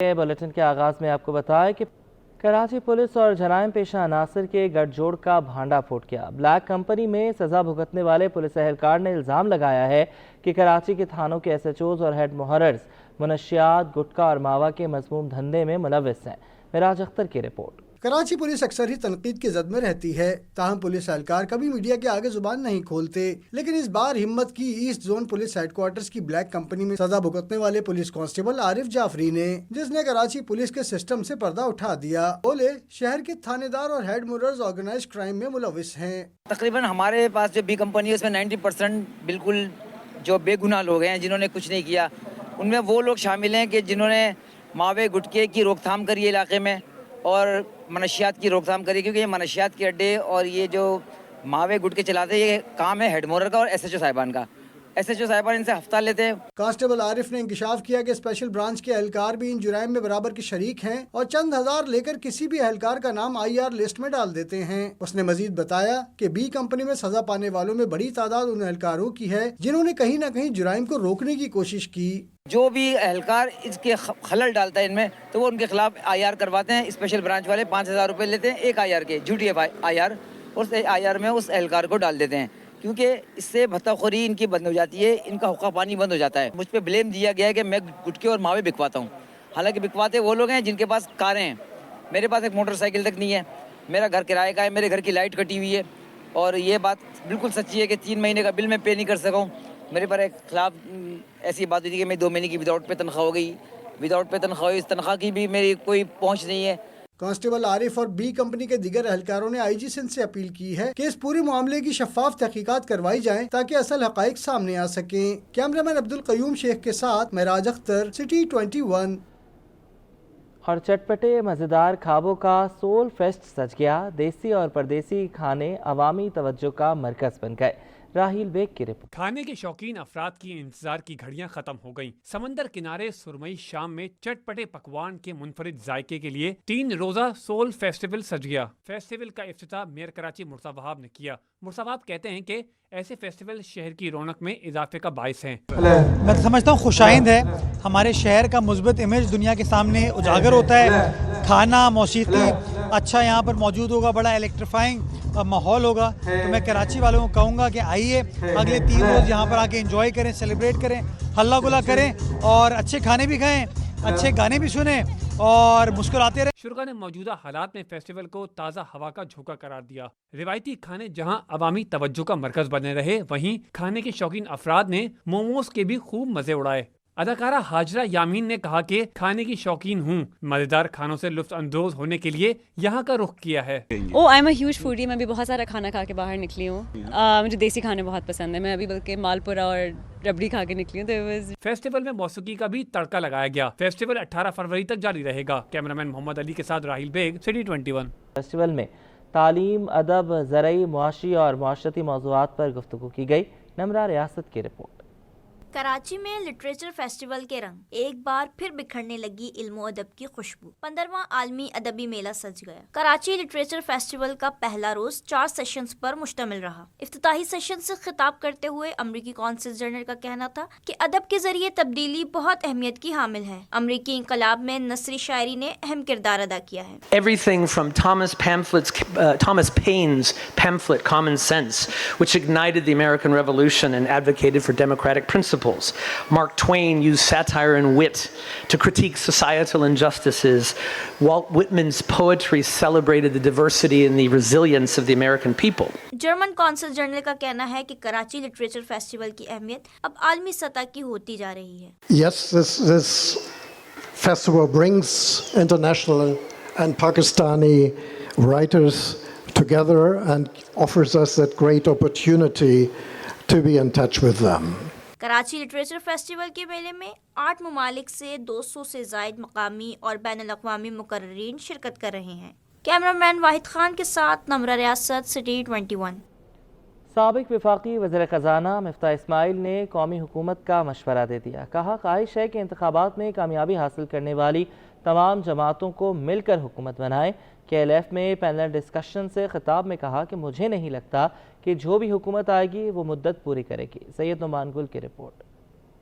Bulletin के आगाज में आपको बताया कि कराची पुलिस और जराइम पेशा अनासर के गठजोड़ का भांडा फूट गया। ब्लैक कंपनी में सजा भुगतने वाले पुलिस एहलकार ने इल्ज़ाम लगाया है कि कराची के थानों के SHOs और हेड मुहर्रिर्स मुनशियात, गुटखा और मावा के मज़मूम धंधे में मुलव्विस हैं। मिराज अख्तर की रिपोर्ट। कराची पुलिस अक्सर ही तनकीद की जद में रहती है, ताहम पुलिस एहलकार कभी मीडिया के आगे जुबान नहीं खोलते, लेकिन इस बार हिम्मत की ईस्ट जोन पुलिस हेडक्वार्टर्स की ब्लैक कंपनी में सजा भुगतने वाले पुलिस कांस्टेबल आरिफ जाफरी ने, जिसने कराची पुलिस के सिस्टम से पर्दा उठा दिया। बोले शहर के थानेदार और हेड मुहर्रिर्स ऑर्गेनाइज क्राइम में मुलव्विस हैं। तकरीबन हमारे पास जो बी कंपनी है उसमें 90% बिल्कुल जो बेगुनाह लोग हैं जिन्होंने कुछ नहीं किया। उनमें वो लोग शामिल हैं कि जिन्होंने मावे गुटके की रोकथाम करी है इलाके में और मनशियात की रोकथाम करी, क्योंकि ये मनशियात के अड्डे और ये जो मावे गुटके चलाते हैं ये काम है हेड मुहर्रिर का और SHO साहिबान का। SHO साहिबान इनसे हफ्ता लेते हैं। कांस्टेबल आरिफ ने इंकशाफ किया कि स्पेशल ब्रांच के एहलकार भी इन जुराइम में बराबर के शरीक हैं और चंद हजार लेकर किसी भी एहलकार का नाम IR लिस्ट में डाल देते हैं। उसने मजीद बताया कि बी कंपनी में सजा पाने वालों में बड़ी तादाद उन एहलकारों की है जिन्होंने कहीं न कहीं जुराइम को रोकने की कोशिश की। जो भी एहलकार इसके खलल डालता है इनमें तो वो उनके खिलाफ IR करवाते हैं। स्पेशल ब्रांच वाले 5000 रुपये लेते हैं एक IR के, झूठी IR, उस IR में उस एहलकार को डाल देते हैं, क्योंकि इससे भत्ताखोरी इनकी बंद हो जाती है, इनका हुक्का पानी बंद हो जाता है। मुझ पे ब्लेम दिया गया है कि मैं गुटके और मावे बिकवाता हूँ, हालांकि बिकवाते वो लोग हैं जिनके पास कारें हैं। मेरे पास एक मोटरसाइकिल तक नहीं है, मेरा घर किराए का है, मेरे घर की लाइट कटी हुई है और ये बात बिल्कुल सच्ची है कि 3 महीने का बिल मैं पे नहीं कर सका हूँ। मेरे पर एक खिलाफ ऐसी बात हुई थी कि मैं 2 महीने की विदाउट पे तनख्वाह हो गई। विदाउट पे तनख्वाह हुई, इस तनख्वाह की भी मेरी कोई पहुँच नहीं है। कांस्टेबल आरिफ और बी कंपनी के दीगर एहलकारों ने IG सिंध से अपील की है कि इस पूरे मामले की शफाफ तहकीकात करवाई जाए ताकि असल हकाइक सामने आ सकें। कैमरामैन अब्दुल कयूम शेख के साथ मिराज अख्तर, सिटी 21। और चटपटे मज़ेदार खाबों का सोल फेस्ट सज गया। देसी और परदेसी खाने अवामी तवज्जो का मरकज बन गए। राहिल बेग की रिपोर्ट। खाने के शौकीन अफराद की इंतजार की घड़ियां खत्म हो गईं। समंदर किनारे सुरमई शाम में चटपटे पकवान के मुनफरिद जायके के लिए 3 रोजा सोल फेस्टिवल सज गया। फेस्टिवल का इफ्तिताह मेयर कराची मुर्तज़ा वहाब ने किया। मुर्तज़ा वहाब कहते हैं कि ऐसे फेस्टिवल शहर की रौनक में इजाफे का बाइस हैं। मैं तो समझता हूँ खुशाइंद है, हमारे शहर का मुस्बत इमेज दुनिया के सामने उजागर होता है। खाना, मौसीकी अच्छा यहाँ पर मौजूद होगा, बड़ा इलेक्ट्रीफाइंग माहौल होगा। तो मैं कराची वालों को कहूँगा कि आइए अगले 3 रोज़ यहाँ पर आके एंजॉय करें, सेलिब्रेट करें, हल्ला गुला करें और अच्छे खाने भी खाएं, अच्छे गाने भी सुने और मुस्कुराते रहे। शुरा ने मौजूदा हालात में फेस्टिवल को ताज़ा हवा का झोंका करार दिया। रिवायती खाने जहां अवामी तवज्जो का मरकज बने रहे, वहीं खाने के शौकीन अफराद ने मोमोज के भी खूब मजे उड़ाए। अदाकारा हाजरा यामीन ने कहा कि खाने की शौकीन हूँ, मजेदार खानों से लुत्फ अंदोज होने के लिए यहाँ का रुख किया है। I am a huge foodie, मैं भी बहुत सारा खाना खा के बाहर निकली हूँ। मुझे देसी खाने बहुत पसंद है, मैं अभी बल्कि मालपुरा और रबड़ी खा के निकली हूँ। फेस्टिवल में मौसीकी का भी तड़का लगाया गया। फेस्टिवल 18 फरवरी तक जारी रहेगा। कैमरामैन मोहम्मद अली के साथ राहिल बेग, सिटी 21। फेस्टिवल में तालीम, अदब, ज़रई, मुआशी और मुआशरती मौज़ूआत पर गुफ्तगू की गई। नमरा रियासत की रिपोर्ट। कराची में लिटरेचर फेस्टिवल के रंग एक बार फिर बिखरने लगी इल्म अदब की खुशबू। 15वां आलमी अदबी मेला सज गया। कराची लिटरेचर फेस्टिवल का पहला रोज 4 सेशंस पर मुश्तमिल रहा। इफ्तिताही सेशन से खिताब करते हुए अमरीकी कौंसल जनरल का कहना था कि अदब के जरिए तब्दीली बहुत अहमियत की हामिल है। अमरीकी इंकलाब में नसरी शायरी ने अहम किरदार अदा किया है। Everything from Thomas Paine's pamphlet Common Sense, which ignited the American Revolution and advocated for democratic principles. Mark Twain used satire and wit to critique societal injustices. Walt Whitman's poetry celebrated the diversity and the resilience of the American people. German consul general का कहना है कि Karachi literature festival की अहमियत अब आलमी सतह की होती जा रही है। Yes, this festival brings international and Pakistani writers together and offers us that great opportunity to be in touch with them. Karachi literature festival के मेले में 8 ममालिक से 200 से ज़ायद मकामी और बैनुल-अक़वामी मुक़र्रिरीन शिरकत कर रहे हैं। कैमरामैन वाहिद खान के साथ नमरा रियासत, सिटी 21। साबिक वफाकी वज़ीर ख़ज़ाना मिफ्ताह इस्माइल ने कौमी हुकूमत का मशवरा दे दिया। कहा ख्वाहिश है कि इंतखाबात में कामयाबी हासिल करने वाली तमाम जमातों को मिलकर हुकूमत बनाएं। KLF में पैनल डिस्कशन से खिताब में कहा कि मुझे नहीं लगता कि जो भी हुकूमत आएगी वो मुद्दत पूरी करेगी। सैयद नुमान गुल की रिपोर्ट।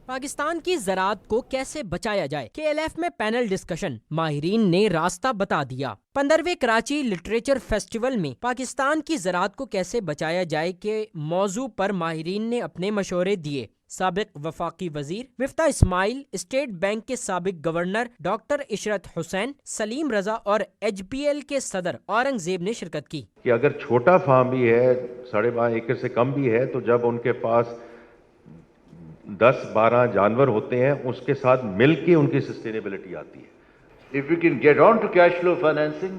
پاکستان کی زراعت کو کیسے بچایا جائے، KLF میں پینل ڈسکشن، ماہرین نے راستہ بتا دیا۔ 15ویں کراچی لٹریچر فیسٹیول میں پاکستان کی زراعت کو کیسے بچایا جائے کے موضوع پر ماہرین نے اپنے مشورے دیے۔ سابق وفاقی وزیر مفتاح اسماعیل، اسٹیٹ بینک کے سابق گورنر ڈاکٹر عشرت حسین، سلیم رضا اور HPL کے صدر اورنگزیب نے شرکت کی۔ کہ اگر چھوٹا فارم بھی ہے 12.5 ایکڑ سے کم بھی ہے تو جب ان کے پاس 10-12 جانور ہوتے ہیں اس کے ساتھ مل کے ان کی سسٹینیبلٹی آتی ہے۔ If we can get on to cash flow financing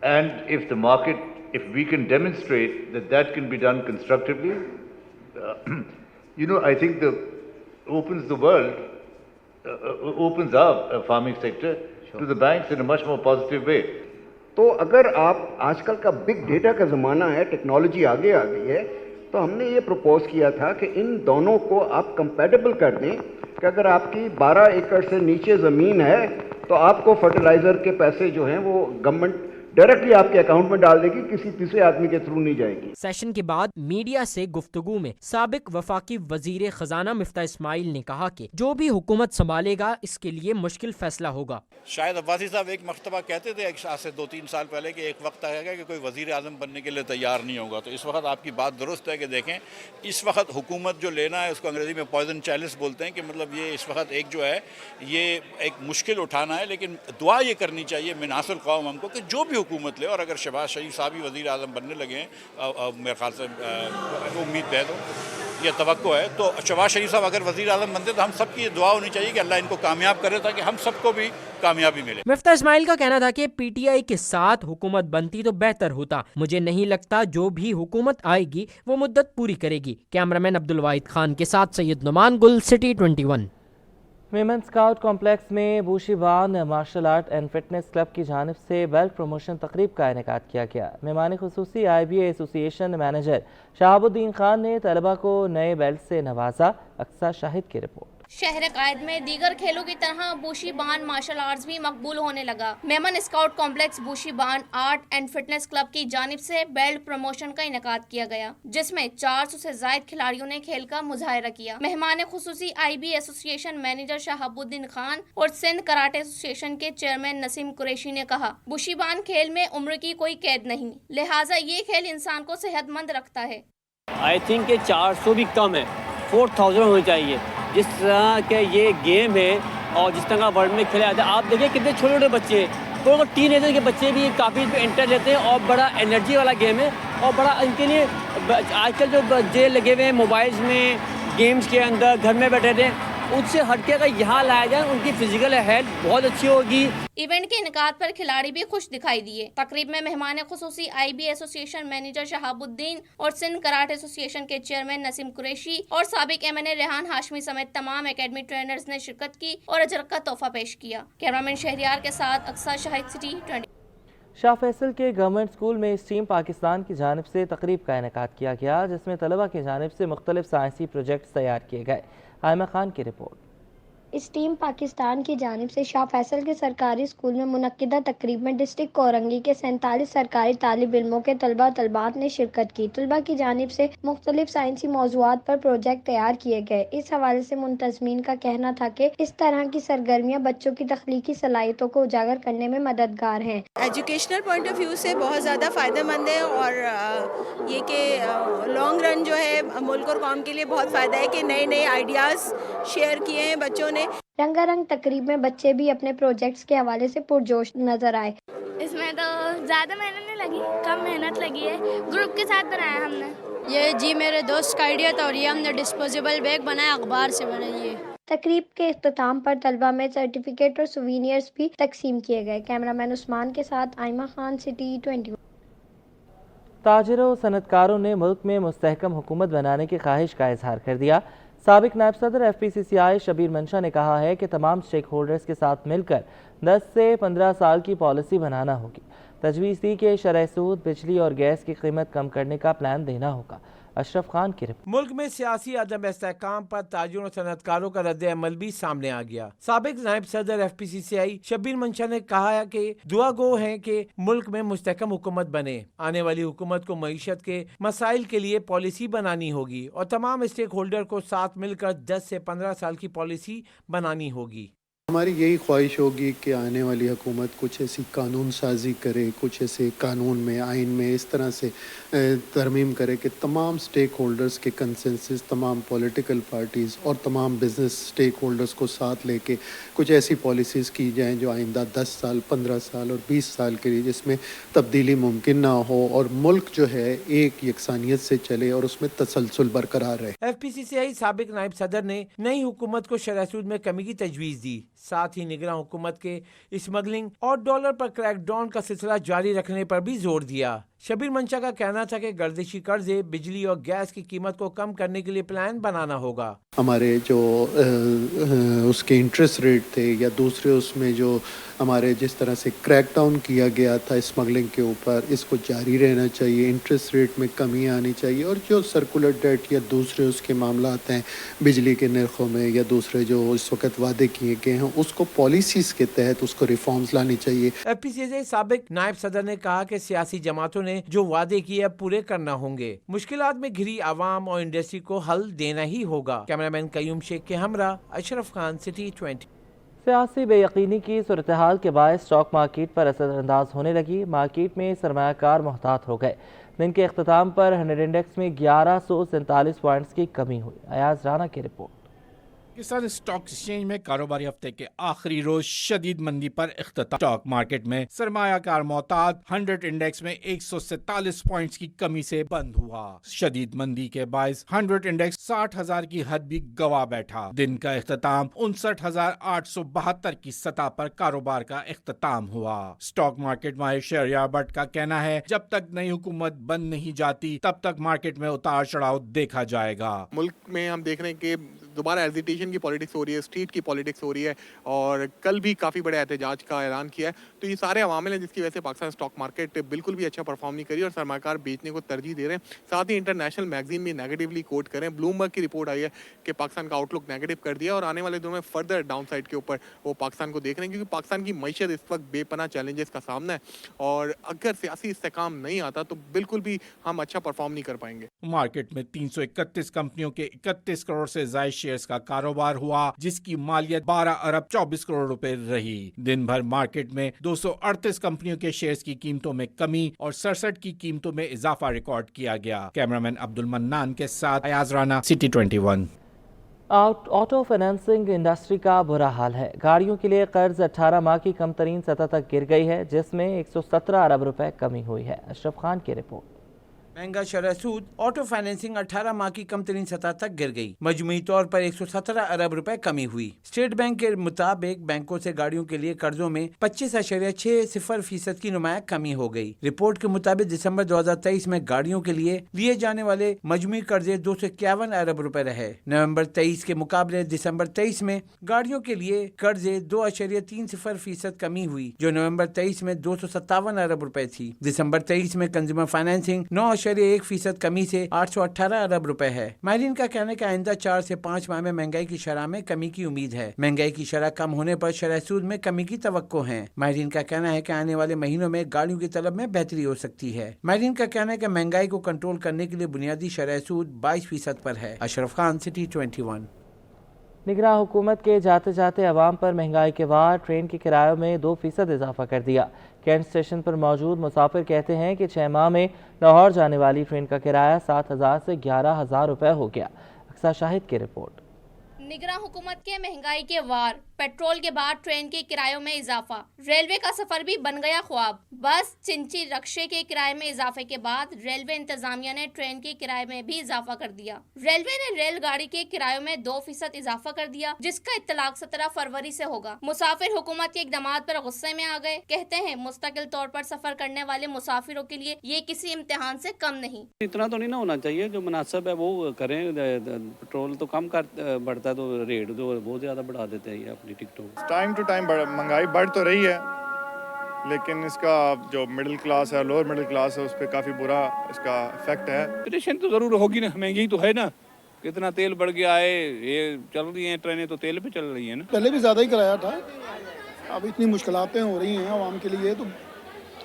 and if the market, if we can demonstrate that that can be done constructively, I think opens the world, opens our farming sector to the banks in a much more positive way. تو اگر آپ آج کل کا big data کا زمانہ ہے، technology آگے آ گئی ہے، تو ہم نے یہ پروپوز کیا تھا کہ ان دونوں کو آپ کمپیٹیبل کر دیں کہ اگر آپ کی 12 ایکڑ سے نیچے زمین ہے تو آپ کو فرٹیلائزر کے پیسے جو ہیں وہ گورنمنٹ ڈائریکٹلی آپ کے اکاؤنٹ میں ڈال دے گی، کسی تیسرے آدمی کے تھرو نہیں جائے گی۔ سیشن کے بعد میڈیا سے گفتگو میں سابق وفاقی وزیر خزانہ مفتاح اسماعیل نے کہا کہ جو بھی حکومت سنبھالے گا اس کے لیے مشکل فیصلہ ہوگا۔ شاید عباسی صاحب ایک مرتبہ کہتے تھے آج سے 2-3 سال پہلے کہ ایک وقت آئے گا کہ کوئی وزیر اعظم بننے کے لیے تیار نہیں ہوگا، تو اس وقت آپ کی بات درست ہے کہ دیکھیں اس وقت حکومت جو لینا ہے اس کو انگریزی میں پوائزن چیلس بولتے ہیں، کہ مطلب یہ اس وقت ایک جو ہے یہ ایک مشکل اٹھانا ہے، لیکن دعا یہ کرنی چاہیے مناص القوم ہم کو کہ جو بھی حکومت لے، اور اگر شہباز شریف صاحب ہی وزیر اعظم بننے لگے ہیں میرے خیال سے امید ہے، تو یہ توقع ہے، تو شہباز شریف صاحب اگر وزیر اعظم بنتے تو ہم سب کی یہ دعا ہونی چاہیے کہ اللہ ان کو کامیاب کرے تاکہ ہم سب کو بھی کامیابی ملے۔ مفتاح اسماعیل کا کہنا تھا کہ PTI کے ساتھ حکومت بنتی تو بہتر ہوتا، مجھے نہیں لگتا جو بھی حکومت آئے گی وہ مدت پوری کرے گی۔ کیمرامین عبدالواحد خان کے ساتھ Syed Noman Gul, city 21۔ Women scout complex میں بوشی بان martial art and fitness club کی جانب سے بیلٹ پروموشن تقریب کا انعقاد کیا گیا۔ مہمان خصوصی IBA ایسوسی ایشن مینیجر شہاب الدین خان نے طلبہ کو نئے بیلٹ سے نوازا۔ اقصیٰ شاہد کی رپورٹ۔ شہر قائد میں دیگر کھیلوں کی طرح بوشی بان مارشل آرٹس بھی مقبول ہونے لگا۔ میمن اسکاؤٹ کمپلیکس بوشی بان آرٹ اینڈ فٹنس کلب کی جانب سے بیلٹ پروموشن کا انعقاد کیا گیا، جس میں 400 سے زائد کھلاڑیوں نے کھیل کا مظاہرہ کیا۔ مہمان خصوصی IBA ایسوسی ایشن مینیجر شہاب الدین خان اور سندھ کراٹے ایسوسی ایشن کے چیئرمین نسیم قریشی نے کہا، بوشی بان کھیل میں عمر کی کوئی قید نہیں، لہٰذا یہ کھیل انسان کو صحت مند رکھتا ہے۔ I think کہ 400 بھی کم ہے، 4000 ہونی چاہیے۔ جس طرح کہ یہ گیم ہے اور جس طرح ورلڈ میں کھیلا جاتا ہے، آپ دیکھیں کتنے چھوٹے چھوٹے بچے، تو ٹین ایجر کے بچے بھی کافی اس پہ انٹر لیتے ہیں، اور بڑا انرجی والا گیم ہے، اور بڑا ان کے لیے آج کل جو بچے لگے ہوئے ہیں موبائلز میں، گیمز کے اندر گھر میں بیٹھے تھے، ان سے ہٹ کے اگر یہاں لایا جائے ان کی فزیکل ہیلتھ بہت اچھی ہوگی۔ ایونٹ کے انعقاد پر کھلاڑی بھی خوش دکھائی دیے۔ تقریب میں مہمان خصوصی IBA ایسوسی ایشن مینیجر شہاب الدین اور سندھ کراٹے ایسوسی ایشن کے چیئرمین نسیم قریشی اور سابق MNA ریحان ہاشمی سمیت تمام اکیڈمی ٹرینرز نے شرکت کی اور اجر کا تحفہ پیش کیا۔ کیمرامین شہریار کے ساتھ اقصیٰ شاہد، سٹی 20۔ شاہ فیصل کے گورنمنٹ اسکول میں اسٹیم پاکستان کی جانب سے تقریب کا انعقاد کیا گیا، جس میں طلبہ کی جانب سے مختلف سائنسی پروجیکٹس تیار کیے گئے۔ آئمہ خان کی رپورٹ۔ اسٹیم پاکستان کی جانب سے شاہ فیصل کے سرکاری اسکول میں منعقدہ تقریب میں ڈسٹرکٹ کورنگی کے 47 سرکاری طالب علموں کے طلبہ طلبات نے شرکت کی۔ طلبہ کی جانب سے مختلف سائنسی موضوعات پر پروجیکٹ تیار کیے گئے۔ اس حوالے سے منتظمین کا کہنا تھا کہ اس طرح کی سرگرمیاں بچوں کی تخلیقی صلاحیتوں کو اجاگر کرنے میں مددگار ہیں۔ ایجوکیشنل پوائنٹ آف ویو سے بہت زیادہ فائدہ مند ہے، اور یہ کہ لانگ رن جو ہے ملک اور قوم کے لیے بہت فائدہ ہے کہ نئے نئے آئیڈیاز شیئر کیے ہیں بچوں نے۔ رنگا رنگ تقریب میں بچے بھی اپنے پروجیکٹس کے حوالے سے پرجوش نظر آئے۔ اس میں تو زیادہ محنت نہیں لگی، کم محنت لگی ہے، گروپ کے ساتھ بنایا ہم نے۔ یہ میرے دوست کا آئیڈیا تھا، اور یہ ہم نے ڈسپوزیبل بیگ بنایا، اخبار سے بنائی ہے۔ تقریب کے اختتام پر طلبہ میں سرٹیفکیٹ اور سووینئرز بھی تقسیم کیے گئے۔ کیمرامین عثمان کے ساتھ آئمہ خان، سٹی 21۔ تاجروں و صنعت کاروں نے ملک میں مستحکم حکومت بنانے کی خواہش کا اظہار کر دیا۔ سابق نائب صدر FPCCI شبیر منشا نے کہا ہے کہ تمام سٹیک ہولڈرز کے ساتھ مل کر 10 سے 15 سال کی پالیسی بنانا ہوگی۔ تجویز دی کہ شرح سود، بجلی اور گیس کی قیمت کم کرنے کا پلان دینا ہوگا۔ अशरफ खान की रिपोर्ट। मुल्क में सियासी अदम इस्तेहकाम पर ताजिरों और सनअतकारों का रद्द अमल भी सामने आ गया। साबिक नायब सदर FPCCI शब्बीर मंशा ने कहा है कि दुआ गो है कि मुल्क में मुस्तहकम हुकूमत बने। आने वाली हुकूमत को मईशत के मसाइल के लिए पॉलिसी बनानी होगी और तमाम स्टेक होल्डर को साथ मिलकर 10 से 15 साल की पॉलिसी बनानी होगी। हमारी यही ख्वाहिश होगी कि आने वाली हुकूमत कुछ ऐसी कानून साजी करे, कुछ ऐसे कानून में, आइन में इस तरह से तरमीम करे कि तमाम स्टेक होल्डर्स के कंसेंसस, तमाम पॉलिटिकल पार्टीज़ और तमाम बिजनेस स्टेक होल्डर्स को साथ लेके कुछ ऐसी पॉलिसीज़ की जाएं जो आइंदा 10 साल, 15 साल और 20 साल के लिए जिसमें तब्दीली मुमकिन ना हो और मुल्क जो है एक यकसानियत से चले और उसमें तसलसल बरकरार रहे। FPCCI साबिक नायब सदर ने नई हुकूमत को शरह सूद में कमी की तजवीज़ दी। साथ ही निगरान हुकूमत के स्मगलिंग और डॉलर पर क्रैकडाउन का सिलसिला जारी रखने पर भी जोर दिया। शब्बीर मंशा का कहना था कि गर्दिशी कर्जे, बिजली और गैस की कीमत को कम करने के लिए प्लान बनाना होगा। हमारे जो उसके इंटरेस्ट रेट थे या दूसरे उसमें जो हमारे जिस तरह से क्रैकडाउन किया गया था स्मगलिंग के ऊपर, इसको जारी रहना चाहिए। इंटरेस्ट रेट में कमी आनी चाहिए और जो सर्कुलर डेट या दूसरे उसके मामलात हैं बिजली के नरखों में या दूसरे जो इस वक्त वादे किए गए हैं उसको पॉलिसीज़ के तहत उसको रिफॉर्म्स लानी चाहिए। FPCCI साबिक नायब सदर ने कहा कि सियासी जमातों ने जो वादे किए पूरे करना होंगे। मुश्किलात में घिरी आवाम और इंडस्ट्री को हल देना ही होगा। कैमरामैन कयूम शेख के हमरा अशरफ खान, सिटी 20। सियासी बेयकीनी की सूरत हाल के बायस स्टॉक मार्केट पर असरअंदाज होने लगी। मार्केट में सरमायाकार मोहतात हो गए। दिन के अख्ताम पर 100 इंडेक्स में 1147 पॉइंट्स की कमी हुई। अयाज राना की रिपोर्ट। पाकिस्तान स्टॉक एक्सचेंज में कारोबारी हफ्ते के आखिरी रोज शदीद मंदी पर इख्तिताम। स्टॉक मार्केट में सरमायाकार मोहतात 100 इंडेक्स में 147 पॉइंट्स की कमी से बंद हुआ। शदीद मंदी के बायस 100 इंडेक्स 60,000 की हद भी गवा बैठा। दिन का इख्तिताम 59,872 की सतह पर कारोबार का इख्तिताम हुआ। स्टॉक मार्केट माहिर शहरयार भट्ट का कहना है, जब तक नई हुकूमत बन नहीं जाती तब तक मार्केट में उतार चढ़ाव देखा जाएगा। मुल्क में हम देख रहे हैं कि दोबारा एजिटेशन की पॉलिटिक्स हो रही है, स्ट्रीट की पॉलिटिक्स हो रही है और कल भी काफ़ी बड़े एहतजाज का ऐलान किया है। तो ये सारे अवामिल हैं जिसकी वजह से पाकिस्तान स्टॉक मार्केट बिल्कुल भी अच्छा परफॉर्म नहीं करी और सरमाकार बेचने को तरजीह दे रहे हैं। साथ ही इंटरनेशनल मैगजीन भी नेगेटिवली कोट करें। ब्लूमबर्ग की रिपोर्ट आई है कि पाकिस्तान का आउटलुक नेगेटिव कर दिया और आने वाले दिनों में फर्दर डाउन साइड के ऊपर वो पाकिस्तान को देख रहे हैं, क्योंकि पाकिस्तान की मईशत इस वक्त बेपनाह चैलेंजेस का सामना है और अगर सियासी इस्तेहकाम नहीं आता तो बिल्कुल भी हम अच्छा परफॉर्म नहीं कर पाएंगे। मार्केट में 331 कंपनियों के 31 करोड़ से ज्यादा शेयर्स का कारोबार हुआ, जिसकी मालियत 12 अरब 24 करोड़ रुपए रही। दिन भर मार्केट में 238 कंपनियों के शेयर्स की कीमतों में कमी और 67 की कीमतों में इजाफा रिकॉर्ड किया गया। कैमरामैन अब्दुल मन्नान के साथ Ayaz Rana, city 21। Auto financing industry का बुरा हाल है। गाड़ियों के लिए कर्ज 18 माह की कम तरीन सतह तक गिर गई है, जिसमें 117 अरब रुपए कमी हुई है। अशरफ खान की रिपोर्ट। महंगा शरह सूद ऑटो फाइनेंसिंग 18 माह की कम तरीन सतह तक गिर गई। मजमूई तौर पर 117 अरब रुपए कमी हुई। स्टेट बैंक के मुताबिक बैंकों से गाड़ियों के लिए कर्जों में 25.60% की नुमाया कमी हो गई। रिपोर्ट के मुताबिक दिसंबर 2023 में गाड़ियों के लिए जाने वाले मजमूई कर्जे 251 अरब रुपए रहे। नवंबर 23 के मुकाबले दिसंबर 23 में गाड़ियों के लिए कर्जे 2.30% कमी हुई, जो नवंबर 23 में 257 अरब रुपए थी। दिसंबर 23 में कंज्यूमर फाइनेंसिंग 9.1% कमी से 818 अरब रुपए है। माहिरीन का कहना है कि आइंदा 4 से 5 माह में महंगाई की शरह में कमी की उम्मीद है। महंगाई की शरह कम होने पर शरह सूद में कमी की तवक्को है। माहिरीन का कहना है कि आने वाले महीनों में गाड़ियों की तलब में बेहतरी हो सकती है। माहिरीन का कहना है कि महंगाई को कंट्रोल करने के लिए बुनियादी शरह सूद 22% पर है। अशरफ खान, सिटी 21। निगरान हुकूमत के जाते जाते अवाम पर महंगाई के बाद ट्रेन के किरायों में 2% इजाफा कर दिया। कैंट स्टेशन पर मौजूद मुसाफिर कहते हैं कि 6 माह में लाहौर जाने वाली ट्रेन का किराया 7,000 से 11,000 रुपए हो गया। अक्सा शाहिद की रिपोर्ट। निगरान हुकूमत के महंगाई के वार, पेट्रोल के बाद ट्रेन के किरायों में इजाफा, रेलवे का सफर भी बन गया ख्वाब। बस, चिंची, रक्शे के किराए में इजाफे के बाद रेलवे इंतजामिया ने ट्रेन के किराए में भी इजाफा कर दिया। रेलवे ने रेलगाड़ी के किरायों में 2% इजाफा कर दिया, जिसका इत्तलाक 17 फरवरी से होगा। मुसाफिर हुकूमत के इकदाम पर गुस्से में आ गए। कहते हैं मुस्तकिल तौर पर सफर करने वाले मुसाफिरों के लिए ये किसी इम्तिहान से कम नहीं। इतना तो नहीं ना होना चाहिए, जो मुनासिब है वो करें। पेट्रोल तो कम बढ़ता है तो रेट जो बहुत ज्यादा बढ़ा देते हैं अपनी टिकटों। टाइम टू टाइम महंगाई बढ़ तो रही है, لیکن اس کا جو مڈل کلاس ہے لوور مڈل کلاس ہے اس پہ کافی برا اس کا افیکٹ ہے. پریشانی تو ضرور ہوگی نا, مہنگی تو ہے نا, کتنا تیل بڑھ گیا ہے, یہ چل رہی ہیں ٹرینیں تو تیل پہ چل رہی ہیں نا. پہلے بھی زیادہ ہی کرایہ تھا, اب اتنی مشکلاتیں ہو رہی ہیں عوام کے لیے تو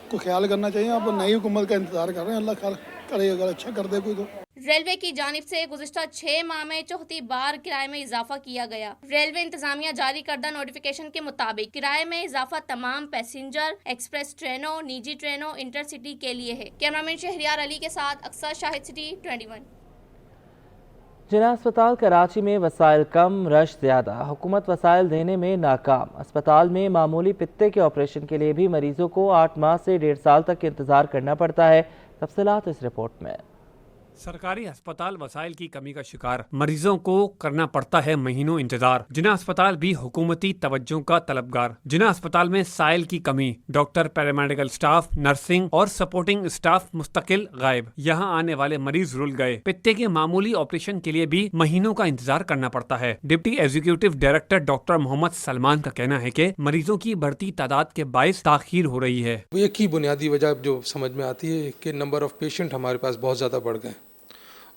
کو خیال کرنا چاہیے. اب نئی حکومت کا انتظار کر رہے ہیں, اللہ کرے اگر اچھا کر دے کوئی تو. ریلوے کی جانب سے گزشتہ 6 ماہ میں 34 بار کرائے میں اضافہ کیا گیا. ریلوے انتظامیہ جاری کردہ نوٹیفیکیشن کے مطابق کرائے میں اضافہ تمام پیسنجر ایکسپریس ٹرینوں, نجی ٹرینوں, انٹر سٹی کے لیے ہے. کیمرامین شہریار علی کے ساتھ اکثر شاہد, سٹی 21. جناح اسپتال کراچی میں وسائل کم, رش زیادہ, حکومت وسائل دینے میں ناکام. اسپتال میں معمولی پتے کے آپریشن کے لیے بھی مریضوں کو 8 ماہ سے 1.5 سال تک انتظار کرنا پڑتا ہے. تفصیلات اس رپورٹ میں. سرکاری ہسپتال وسائل کی کمی کا شکار, مریضوں کو کرنا پڑتا ہے مہینوں انتظار. جناح اسپتال بھی حکومتی توجہ کا طلبگار. جناح اسپتال میں سائل کی کمی, ڈاکٹر, پیرامیڈیکل سٹاف, نرسنگ اور سپورٹنگ سٹاف مستقل غائب. یہاں آنے والے مریض رل گئے. پتے کے معمولی آپریشن کے لیے بھی مہینوں کا انتظار کرنا پڑتا ہے. ڈپٹی ایگزیکٹو ڈائریکٹر ڈاکٹر محمد سلمان کا کہنا ہے کہ مریضوں کی بڑھتی تعداد کے باعث تاخیر ہو رہی ہے. ایک ہی بنیادی وجہ جو سمجھ میں آتی ہے کہ نمبر آف پیشنٹ ہمارے پاس بہت زیادہ بڑھ گئے,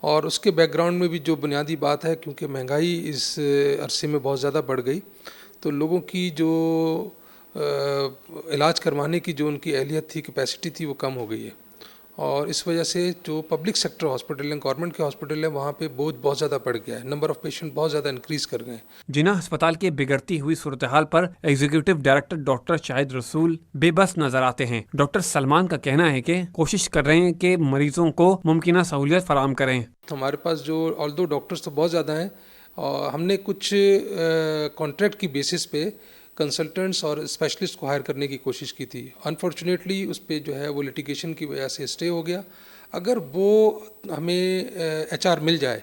اور اس کے بیک گراؤنڈ میں بھی جو بنیادی بات ہے کیونکہ مہنگائی اس عرصے میں بہت زیادہ بڑھ گئی, تو لوگوں کی جو علاج کروانے کی جو ان کی اہلیت تھی, کیپیسٹی تھی, وہ کم ہو گئی ہے. اور اس وجہ سے جو پبلک سیکٹر ہاسپٹل ہیں, گورنمنٹ کے ہاسپٹل ہیں, وہاں پہ بوجھ بہت زیادہ بڑھ گیا ہے. نمبر آف پیشنٹ بہت زیادہ انکریز کر گئے ہیں. جناح اسپتال کے بگڑتی ہوئی صورتحال پر ایگزیکٹو ڈائریکٹر ڈاکٹر شاہد رسول بے بس نظر آتے ہیں. ڈاکٹر سلمان کا کہنا ہے کہ کوشش کر رہے ہیں کہ مریضوں کو ممکنہ سہولیت فراہم کریں. ہمارے پاس جو آلدو ڈاکٹرز تو بہت زیادہ ہیں, اور ہم نے کچھ کانٹریکٹ کی بیسس پہ کنسلٹنٹس اور اسپیشلسٹ کو ہائر کرنے کی کوشش کی تھی. انفارچونیٹلی اس پہ جو ہے وہ لٹیگیشن کی وجہ سے اسٹے ہو گیا. اگر وہ ہمیں HR مل جائے,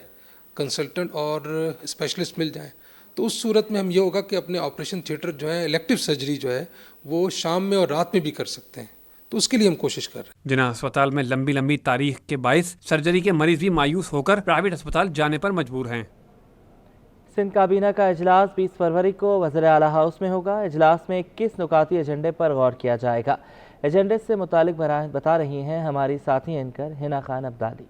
کنسلٹنٹ اور اسپیشلسٹ مل جائیں, تو اس صورت میں ہم یہ ہوگا کہ اپنے آپریشن تھیٹر جو ہے, الیکٹیو سرجری جو ہے, وہ شام میں اور رات میں بھی کر سکتے ہیں. تو اس کے لیے ہم کوشش کر رہے ہیں. جناح اسپتال میں لمبی لمبی تاریخ کے باعث سرجری کے مریض بھی مایوس ہو کر پرائیویٹ اسپتال جانے پر مجبور ہیں. سندھ کابینہ کا اجلاس 20 فروری کو وزیر اعلیٰ ہاؤس میں ہوگا. اجلاس میں 21 نکاتی ایجنڈے پر غور کیا جائے گا. ایجنڈے سے متعلق بتا رہی ہیں ہماری ساتھی اینکر ہنا خان عبدالی.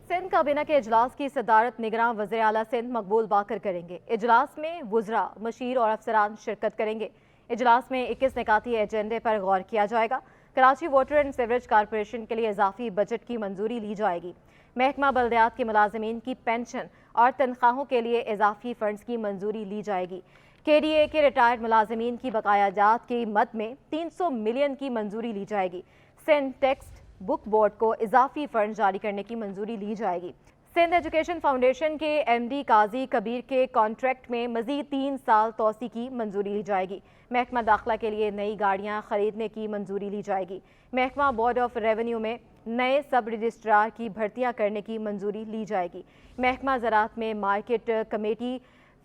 سندھ کابینہ کے اجلاس کی صدارت نگراں وزیر اعلیٰ سندھ مقبول باقر کریں گے. اجلاس میں وزراء, مشیر اور افسران شرکت کریں گے. اجلاس میں 21 نکاتی ایجنڈے پر غور کیا جائے گا. Karachi water and sewerage corporation کے لیے اضافی بجٹ کی منظوری لی جائے گی. محکمہ بلدیات کے ملازمین کی پینشن اور تنخواہوں کے لیے اضافی فنڈز کی منظوری لی جائے گی. KDA کے ریٹائرڈ ملازمین کی بقایا جات کی مد میں 300 ملین کی منظوری لی جائے گی. سندھ ٹیکسٹ بک بورڈ کو اضافی فنڈ جاری کرنے کی منظوری لی جائے گی. سندھ ایجوکیشن فاؤنڈیشن کے MD قاضی کبیر کے کانٹریکٹ میں مزید 3 سال توسیع کی منظوری لی جائے گی. محکمہ داخلہ کے لیے نئی گاڑیاں خریدنے کی منظوری لی جائے گی. محکمہ بورڈ آف ریونیو میں نئے سب رجسٹرار کی بھرتیاں کرنے کی منظوری لی جائے گی. محکمہ زراعت میں مارکیٹ کمیٹی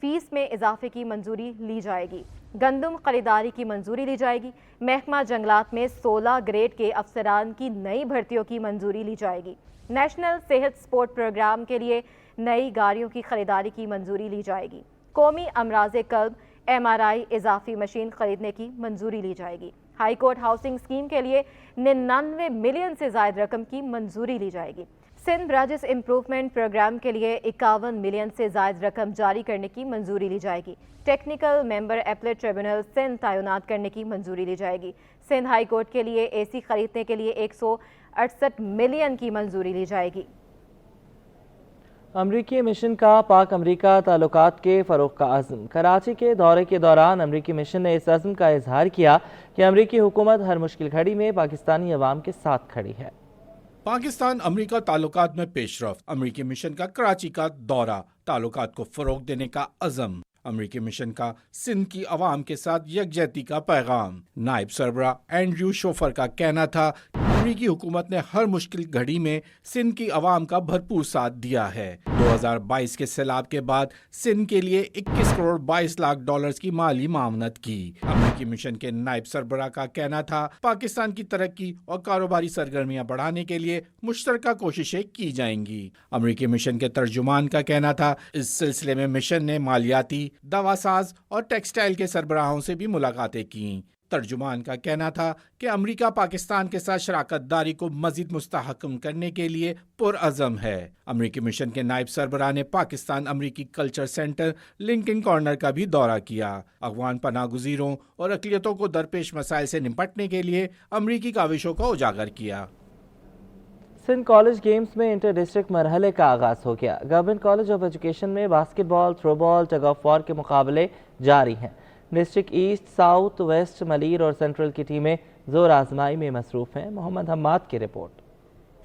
فیس میں اضافے کی منظوری لی جائے گی. گندم خریداری کی منظوری لی جائے گی. محکمہ جنگلات میں 16 گریڈ کے افسران کی نئی بھرتیوں کی منظوری لی جائے گی. نیشنل صحت سپورٹ پروگرام کے لیے نئی گاڑیوں کی خریداری کی منظوری لی جائے گی. قومی امراض قلب MRI اضافی مشین خریدنے کی منظوری لی جائے گی. ہائی کورٹ ہاؤسنگ اسکیم کے لیے 99 ملین سے زائد رقم کی منظوری لی جائے گی. سندھ برجز امپروومنٹ پروگرام کے لیے 51 ملین سے زائد رقم جاری کرنے کی منظوری لی جائے گی. ٹیکنیکل ممبر اپلیٹ ٹریبونل سندھ تعینات کرنے کی منظوری لی جائے گی. سندھ ہائی کورٹ کے لیے AC خریدنے کے لیے 168 ملین کی منظوری لی جائے گی. امریکی مشن کا پاک امریکہ تعلقات کے فروغ کا عزم. کراچی کے دورے کے دوران امریکی مشن نے اس عزم کا اظہار کیا کہ امریکی حکومت ہر مشکل گھڑی میں پاکستانی عوام کے ساتھ کھڑی ہے. پاکستان امریکہ تعلقات میں پیش رفت. امریکی مشن کا کراچی کا دورہ. تعلقات کو فروغ دینے کا عزم. امریکی مشن کا سندھ کی عوام کے ساتھ یکجہتی کا پیغام. نائب سربراہ اینڈریو شوفر کا کہنا تھا امریکی حکومت نے ہر مشکل گھڑی میں سندھ کی عوام کا بھرپور ساتھ دیا ہے. 2022 کے سیلاب کے بعد سندھ کے لیے 21 کروڑ 22 لاکھ ڈالرز کی مالی معاونت کی. امریکی مشن کے نائب سربراہ کا کہنا تھا پاکستان کی ترقی اور کاروباری سرگرمیاں بڑھانے کے لیے مشترکہ کوششیں کی جائیں گی. امریکی مشن کے ترجمان کا کہنا تھا اس سلسلے میں مشن نے مالیاتی, دوا ساز اور ٹیکسٹائل کے سربراہوں سے بھی ملاقاتیں کیں. तर्जुमान का कहना था कि अमेरिका पाकिस्तान के साथ शराकत दारी को मजीद मुस्तहकम करने के लिए पुरअज़म है। अमेरिकी मिशन के नायब सरबराह ने पाकिस्तान अमेरिकी कल्चर सेंटर लिंकिंग कॉर्नर का भी दौरा किया। अफगान पनाह गुज़ीरों और अक़लियतों को दरपेश मसाइल से निपटने के लिए अमेरिकी काविशों को उजागर किया। सिंध कॉलेज गेम्स में इंटर डिस्ट्रिक्ट मरहले का आगाज़ हो गया। गवर्नमेंट कॉलेज ऑफ एजुकेशन में basketball, throwball, tug of war के मुकाबले जारी हैं। District east, south, west, Malir और सेंट्रल की टीमें जोर आजमाई में मसरूफ़ हैं। मोहम्मद हम्माद की रिपोर्ट।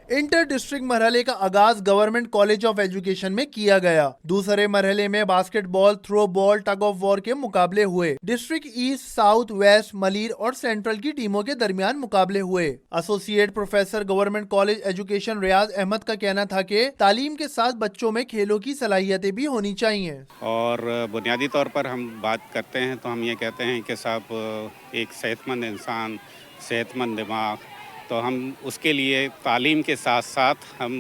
इंटर डिस्ट्रिक्ट मरहले का आगाज गवर्नमेंट कॉलेज ऑफ एजुकेशन में किया गया। दूसरे मरहले में basketball, throw ball, tug of war के मुकाबले हुए। District east, south, west, Malir और सेंट्रल की टीमों के दरमियान मुकाबले हुए। Associate professor government college education Riaz Ahmed का कहना था कि तालीम के साथ बच्चों में खेलों की सलाहियतें भी होनी चाहिए। और बुनियादी तौर पर हम बात करते हैं तो हम ये कहते हैं कि साहब एक सेहतमंद इंसान, सेहतमंद दिमाग, तो हम उसके लिए तालीम के साथ साथ हम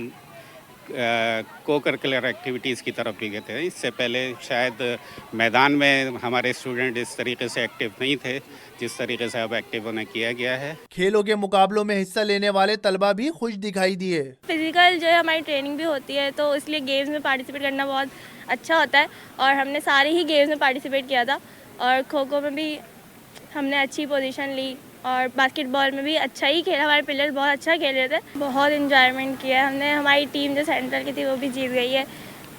को करिकुलर एक्टिविटीज़ की तरफ भी गए थे। इससे पहले शायद मैदान में हमारे स्टूडेंट इस तरीके से एक्टिव नहीं थे जिस तरीके से अब एक्टिव उन्हें किया गया है। खेलों के मुकाबलों में हिस्सा लेने वाले तलबा भी खुश दिखाई दिए। फिजिकल जो है हमारी ट्रेनिंग भी होती है तो इसलिए गेम्स में पार्टिसिपेट करना बहुत अच्छा होता है और हमने सारे ही गेम्स में पार्टिसिपेट किया था और खो खो में भी हमने अच्छी पोजीशन ली और बास्केटबॉल में भी अच्छा ही खेला। हमारे प्लेयर्स बहुत अच्छा खेल रहे थे, बहुत एंजॉयमेंट किया हमने। हमारी टीम जो सेंट्रल की थी वो भी जीत गई है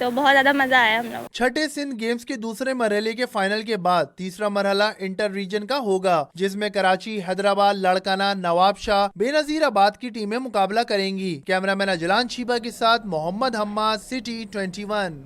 तो बहुत ज़्यादा मज़ा आया हम लोग। छठे सिंध गेम्स के दूसरे मरहले के फाइनल के बाद तीसरा मरहला इंटर रीजन का होगा जिसमें कराची, हैदराबाद, लड़काना, नवाबशाह, बेनजीराबाद की टीमें मुकाबला करेंगी। कैमरामैन अजलान शीबा के साथ मोहम्मद हम्माद, सिटी 21।